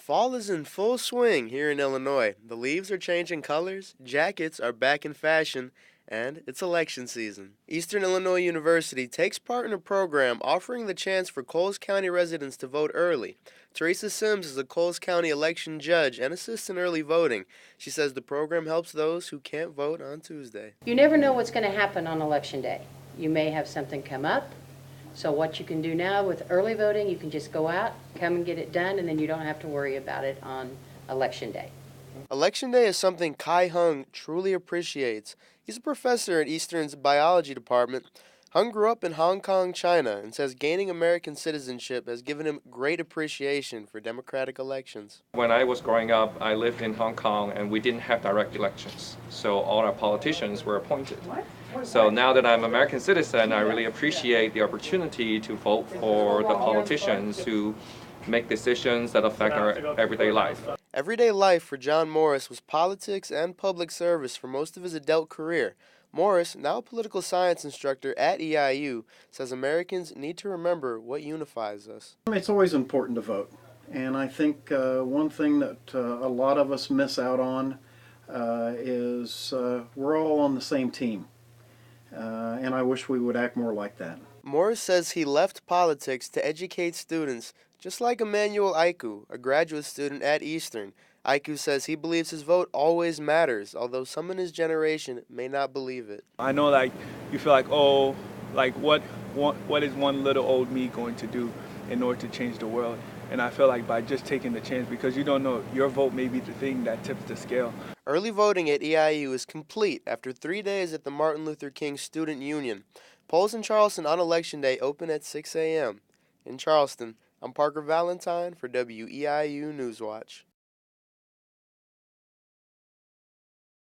Fall is in full swing here in Illinois. The leaves are changing colors, jackets are back in fashion, and it's election season. Eastern Illinois University takes part in a program offering the chance for Coles County residents to vote early. Teresa Sims is a Coles County election judge and assists in early voting. She says the program helps those who can't vote on Tuesday. You never know what's going to happen on election day. You may have something come up. So what you can do now with early voting, you can just go out, come and get it done, and then you don't have to worry about it on election day. Election Day is something Kai Hung truly appreciates. He's a professor at Eastern's biology department. Hung grew up in Hong Kong, China, and says gaining American citizenship has given him great appreciation for democratic elections. When I was growing up, I lived in Hong Kong and we didn't have direct elections, so all our politicians were appointed. So now that I'm an American citizen, I really appreciate the opportunity to vote for the politicians who make decisions that affect our everyday life. Everyday life for John Morris was politics and public service for most of his adult career. Morris, now a political science instructor at EIU, says Americans need to remember what unifies us. It's always important to vote, and I think one thing that a lot of us miss out on is we're all on the same team, and I wish we would act more like that. Morris says he left politics to educate students, just like Emmanuel Aiku, a graduate student at Eastern. Aiku says he believes his vote always matters, although some in his generation may not believe it. I know, you feel like, oh, what is one little old me going to do in order to change the world? And I feel like by just taking the chance, because you don't know, your vote may be the thing that tips the scale. Early voting at EIU is complete after 3 days at the Martin Luther King Student Union. Polls in Charleston on Election Day open at 6 a.m. In Charleston, I'm Parker Valentine for WEIU Newswatch.